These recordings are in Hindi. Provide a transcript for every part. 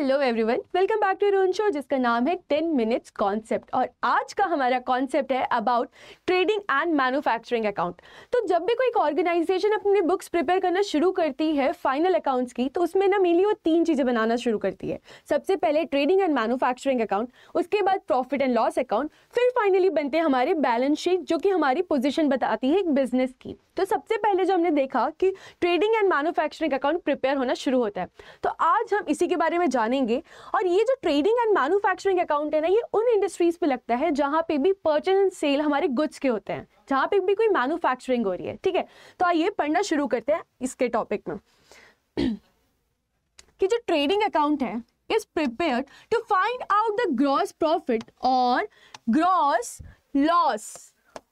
Hello everyone, welcome back to Ron show जिसका नाम है 10 मिनट्स कॉन्सेप्ट। और आज का हमारा कॉन्सेप्ट है about trading and manufacturing account. तो जब भी कोई ऑर्गेनाइजेशन अपनी बुक्स प्रिपेयर करना शुरू करती है फाइनल अकाउंट्स की, तो उसमें ना मेनली वो 3 चीज़ें बनाना शुरू करती है। सबसे पहले ट्रेडिंग एंड मैन्युफैक्चरिंग अकाउंट, उसके बाद प्रॉफिट एंड लॉस अकाउंट, फिर फाइनली बनते हैं हमारे बैलेंस शीट जो कि हमारी पोजिशन बताती है एक बिजनेस की। तो सबसे पहले जो हमने देखा कि trading and manufacturing account prepare होना शुरू होता है, तो आज हम इसी के बारे में जानेंगे। और ये जो ट्रेडिंग एंड मैन्युफैक्चरिंग अकाउंट है ना, ये उन इंडस्ट्रीज पे लगता है जहां पे भी परचेज एंड सेल हमारे गुड्स के होते हैं, जहां पे भी कोई मैन्युफैक्चरिंग हो रही है। ठीक है, तो आइए पढ़ना शुरू करते हैं इसके टॉपिक में कि जो ट्रेडिंग अकाउंट है is prepared to find out the gross profit और gross loss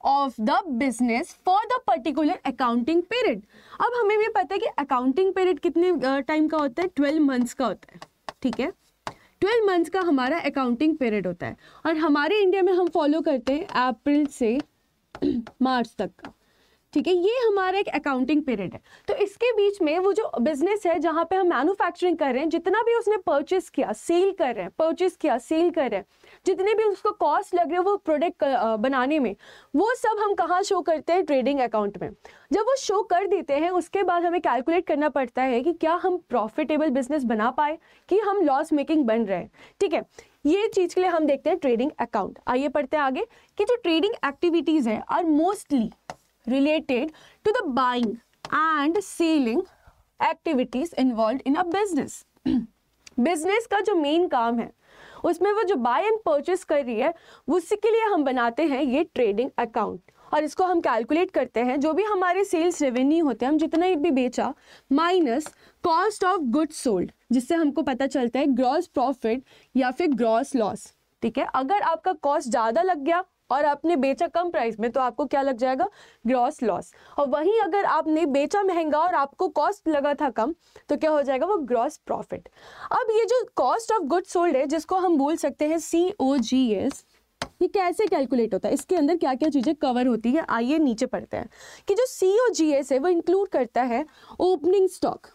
of the business for the particular accounting period. अब हमें भी पता है कि अकाउंटिंग पीरियड कितने टाइम का होता है, 12 मंथ्स का होता है। ठीक है, 12 मंथ्स का हमारा अकाउंटिंग पीरियड होता है और हमारे इंडिया में हम फॉलो करते हैं अप्रैल से मार्च तक का। ठीक है, ये हमारा एक अकाउंटिंग पीरियड है। तो इसके बीच में वो जो बिजनेस है जहाँ पे हम मैन्युफैक्चरिंग कर रहे हैं, जितना भी उसने परचेस किया सेल कर रहे हैं, परचेस किया सेल कर रहे हैं, जितने भी उसको कॉस्ट लग रहे हैं वो प्रोडक्ट बनाने में, वो सब हम कहाँ शो करते हैं, ट्रेडिंग अकाउंट में। जब वो शो कर देते हैं उसके बाद हमें कैलकुलेट करना पड़ता है कि क्या हम प्रॉफिटेबल बिजनेस बना पाए कि हम लॉस मेकिंग बन रहे हैं। ठीक है, ये चीज़ के लिए हम देखते हैं ट्रेडिंग अकाउंट। आइए पढ़ते हैं आगे कि जो ट्रेडिंग एक्टिविटीज़ है are mostly related to the buying and selling activities involved in a business। Business का जो मेन काम है उसमें वो जो बाय एंड परचेस कर रही है उसके लिए हम बनाते हैं ये ट्रेडिंग अकाउंट। और इसको हम कैलकुलेट करते हैं जो भी हमारे सेल्स रेवेन्यू होते हैं, हम जितना भी बेचा minus cost of goods sold, जिससे हमको पता चलता है ग्रॉस प्रॉफिट या फिर ग्रॉस लॉस। ठीक है, अगर आपका कॉस्ट ज़्यादा लग गया और आपने बेचा कम प्राइस में तो आपको क्या लग जाएगा, ग्रॉस लॉस। और वहीं अगर आपने बेचा महंगा और आपको कॉस्ट लगा था कम तो क्या हो जाएगा, वो ग्रॉस प्रॉफिट। अब ये जो कॉस्ट ऑफ गुड्स सोल्ड है जिसको हम बोल सकते हैं COGS, ये कैसे कैलकुलेट होता है, इसके अंदर क्या क्या चीज़ें कवर होती है, आइए नीचे पढ़ते हैं कि जो COGS है वो इंक्लूड करता है ओपनिंग स्टॉक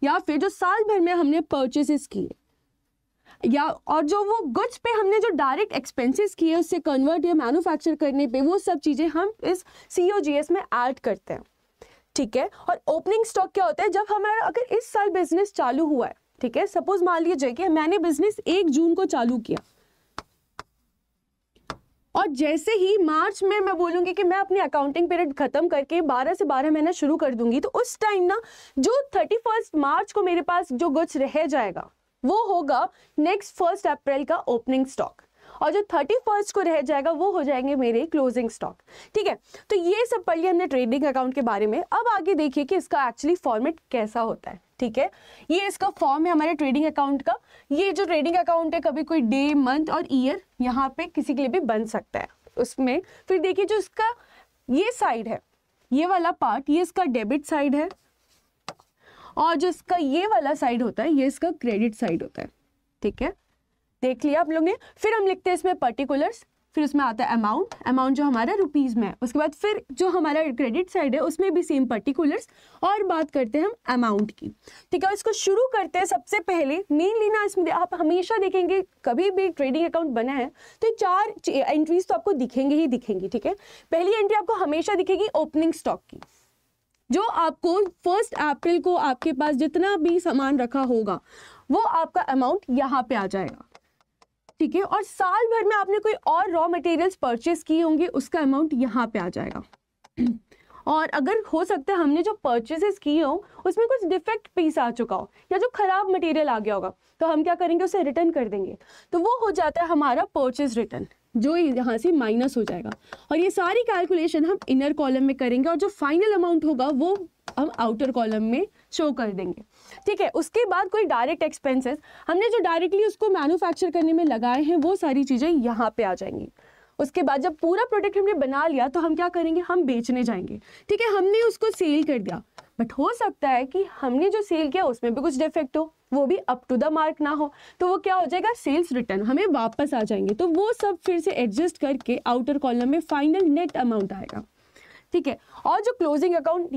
या फिर जो साल भर में हमने परचेसेस किए, या और जो वो गुड्स पे हमने जो डायरेक्ट एक्सपेंसेस किए उससे कन्वर्ट या मैन्युफैक्चर करने पे, वो सब चीज़ें हम इस COGS में ऐड करते हैं। ठीक है, और ओपनिंग स्टॉक क्या होता है, जब हमारा अगर इस साल बिजनेस चालू हुआ है, ठीक है, सपोज मान लीजिए कि मैंने बिजनेस 1 जून को चालू किया और जैसे ही मार्च में मैं बोलूँगी कि मैं अपनी अकाउंटिंग पीरियड खत्म करके 12 से 12 महीना शुरू कर दूंगी, तो उस टाइम ना जो 31 मार्च को मेरे पास जो गुड्स रह जाएगा वो होगा नेक्स्ट 1 अप्रैल का ओपनिंग स्टॉक, और जो 31 को रह जाएगा वो हो जाएंगे मेरे क्लोजिंग स्टॉक। ठीक है, तो ये सब पढ़ लिया हमने ट्रेडिंग अकाउंट के बारे में। अब आगे देखिए कि इसका एक्चुअली फॉर्मेट कैसा होता है। ठीक है, ये इसका फॉर्म है हमारे ट्रेडिंग अकाउंट का। ये जो ट्रेडिंग अकाउंट है कभी कोई डे, मंथ और ईयर यहाँ पे किसी के लिए भी बन सकता है उसमें। फिर देखिए जो इसका ये साइड है, ये वाला पार्ट, ये इसका डेबिट साइड है, और जो इसका ये वाला साइड होता है ये इसका क्रेडिट साइड होता है। ठीक है, देख लिया आप लोग ने। फिर हम लिखते हैं इसमें पर्टिकुलर्स, फिर उसमें आता है अमाउंट, अमाउंट जो हमारा रुपीज़ में है। उसके बाद फिर जो हमारा क्रेडिट साइड है उसमें भी सेम पर्टिकुलर्स, और बात करते हैं हम अमाउंट की। ठीक है, इसको शुरू करते हैं सबसे पहले मेनली ना, इसमें आप हमेशा देखेंगे कभी भी ट्रेडिंग अकाउंट बना है तो 4 एंट्रीज तो आपको दिखेंगे ही दिखेंगी। ठीक है, पहली एंट्री आपको हमेशा दिखेगी ओपनिंग स्टॉक की, जो आपको 1 अप्रैल को आपके पास जितना भी सामान रखा होगा वो आपका अमाउंट यहाँ पे आ जाएगा। ठीक है, और साल भर में आपने कोई और रॉ मटेरियल्स परचेस किए होंगे उसका अमाउंट यहाँ पे आ जाएगा। और अगर हो सकता है हमने जो परचेसेस किए हो उसमें कुछ डिफेक्ट पीस आ चुका हो या जो खराब मटेरियल आ गया होगा, तो हम क्या करेंगे, उसे रिटर्न कर देंगे, तो वो हो जाता है हमारा परचेस रिटर्न, जो यहाँ से माइनस हो जाएगा। और ये सारी कैलकुलेशन हम इनर कॉलम में करेंगे और जो फाइनल अमाउंट होगा वो हम आउटर कॉलम में शो कर देंगे। ठीक है, उसके बाद कोई डायरेक्ट एक्सपेंसेस हमने जो डायरेक्टली उसको मैन्युफैक्चर करने में लगाए हैं वो सारी चीज़ें यहाँ पे आ जाएंगी। उसके बाद जब पूरा प्रोडक्ट हमने बना लिया तो हम क्या करेंगे, हम बेचने जाएंगे। ठीक है, हमने उसको सेल कर दिया, बट हो सकता है कि हमने जो सेल किया उसमें भी कुछ डिफेक्ट हो, वो भी अप टू द मार्क ना हो, तो वो क्या हो जाएगा, सेल्स रिटर्न हमें वापस आ जाएंगे। तो वो सब फिर से एडजस्ट करके आउटर कॉलम में फाइनल नेट अमाउंट आएगा। ठीक है। और जो क्लोजिंग अकाउंट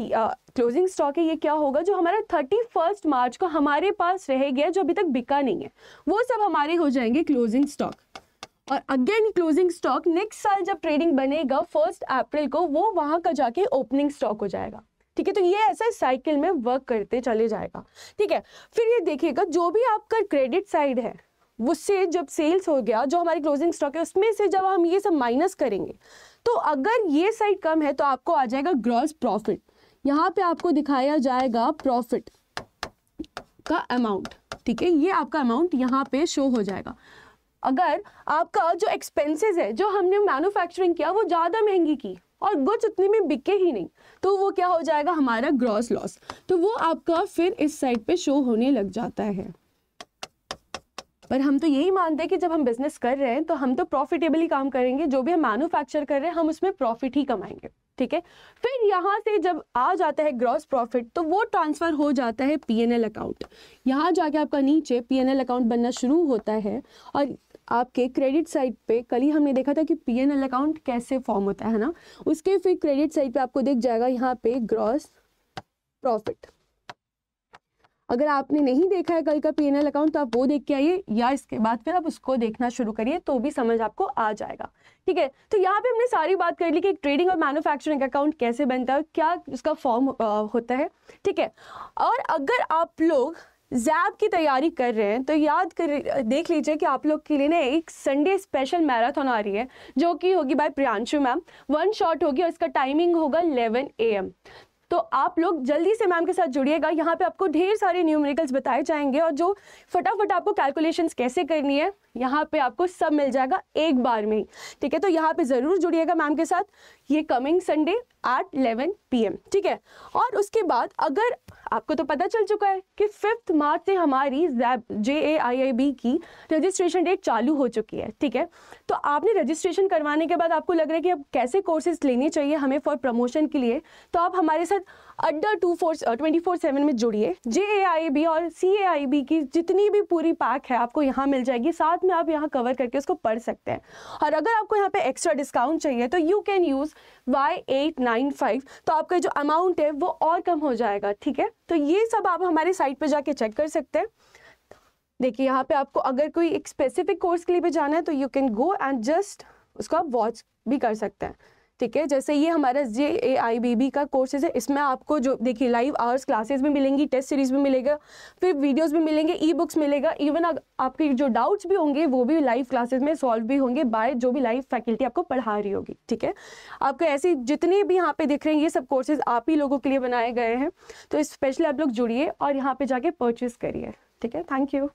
क्लोजिंग स्टॉक है ये क्या होगा, जो हमारा 31 मार्च को हमारे पास रह गया जो अभी तक बिका नहीं है, वो सब हमारे हो जाएंगे क्लोजिंग स्टॉक। और अगेन क्लोजिंग स्टॉक नेक्स्ट साल जब ट्रेडिंग बनेगा 1 अप्रैल को, वो वहां का जाके ओपनिंग स्टॉक हो जाएगा। ठीक है, तो ये ऐसा साइकिल में वर्क करते चले जाएगा। ठीक है, फिर ये देखिएगा जो भी आपका क्रेडिट साइड है उससे जब सेल्स हो गया, जो हमारी क्लोजिंग स्टॉक है उसमें से जब हम ये सब माइनस करेंगे तो अगर ये साइड कम है तो आपको आ जाएगा ग्रॉस प्रॉफिट। यहाँ पे आपको दिखाया जाएगा प्रॉफिट का अमाउंट। ठीक है, ये आपका अमाउंट यहाँ पे शो हो जाएगा। अगर आपका जो एक्सपेंसेस है, जो हमने मैन्युफैक्चरिंग किया वो ज़्यादा महंगी की और गुड्स उतने में बिके ही नहीं, तो वो क्या हो जाएगा हमारा ग्रॉस लॉस। तो वो आपका फिर इस साइड पे शो होने लग जाता है। पर हम तो यही मानते हैं कि जब हम बिजनेस कर रहे हैं तो हम तो प्रॉफिटेबली काम करेंगे, जो भी हम मैन्युफैक्चर कर रहे हैं हम उसमें प्रॉफिट ही कमाएंगे। ठीक है, फिर यहाँ से जब आ जाता है ग्रॉस प्रॉफिट तो वो ट्रांसफर हो जाता है पीएनएल अकाउंट। यहाँ जाके आपका नीचे पीएनएल अकाउंट बनना शुरू होता है। और आपके क्रेडिट साइड पे कल ही हमने देखा था कि पीएनएल अकाउंट कैसे फॉर्म होता है ना, उसके फिर क्रेडिट साइड पे आपको दिख जाएगा यहाँ पे ग्रॉस प्रॉफिट। अगर आपने नहीं देखा है कल का पीएनएल अकाउंट तो आप वो देख के आइए, या इसके बाद फिर आप उसको देखना शुरू करिए तो भी समझ आपको आ जाएगा। ठीक है, तो यहाँ पे हमने सारी बात कर ली कि ट्रेडिंग और मैन्युफैक्चरिंग अकाउंट कैसे बनता है, क्या उसका फॉर्म होता है। ठीक है, और अगर आप लोग जैब की तैयारी कर रहे हैं तो याद कर देख लीजिए कि आप लोग के लिए ना एक संडे स्पेशल मैराथन आ रही है जो कि होगी बाय प्रियांशु मैम। 1 शॉट होगी और इसका टाइमिंग होगा 11 AM। तो आप लोग जल्दी से मैम के साथ जुड़िएगा। यहाँ पे आपको ढेर सारे न्यूमेरिकल्स बताए जाएंगे और जो फटाफट आपको कैलकुलेशंस कैसे करनी है यहाँ पे आपको सब मिल जाएगा एक बार में ही। ठीक है, तो यहाँ पे ज़रूर जुड़िएगा मैम के साथ, ये कमिंग संडे एट 11 PM। ठीक है, और उसके बाद अगर आपको तो पता चल चुका है कि 5 मार्च से हमारी JAIIB की रजिस्ट्रेशन डेट चालू हो चुकी है। ठीक है, तो आपने रजिस्ट्रेशन करवाने के बाद आपको लग रहा है कि अब कैसे कोर्सेज लेने चाहिए हमें फॉर प्रमोशन के लिए, तो आप हमारे साथ अड्डा 24/7 में जुड़िए। JAIIB और CAIB की जितनी भी पूरी पैक है आपको यहाँ मिल जाएगी, साथ में आप यहाँ कवर करके उसको पढ़ सकते हैं। और अगर आपको यहाँ पे एक्स्ट्रा डिस्काउंट चाहिए तो यू कैन यूज़ Y895, तो आपका जो अमाउंट है वो और कम हो जाएगा। ठीक है, तो ये सब आप हमारे साइट पे जाके चेक कर सकते हैं। देखिए यहाँ पे आपको अगर कोई एक स्पेसिफिक कोर्स के लिए भी जाना है तो you can go and just उसको आप वॉच भी कर सकते हैं। ठीक है, जैसे ये हमारा JAIIB का कोर्सेज है, इसमें आपको जो देखिए लाइव आवर्स क्लासेस भी मिलेंगी, टेस्ट सीरीज भी मिलेगा, फिर वीडियोस भी मिलेंगे, ई बुक्स मिलेगा, इवन आपके जो डाउट्स भी होंगे वो भी लाइव क्लासेस में सॉल्व भी होंगे बाय जो भी लाइव फैकल्टी आपको पढ़ा रही होगी। ठीक है, आपको ऐसे जितने भी यहाँ पे दिख रहे हैं ये सब कोर्सेज आप ही लोगों के लिए बनाए गए हैं, तो स्पेशली आप लोग जुड़िए और यहाँ पे जाके परचेज करिए। ठीक है, थैंक यू।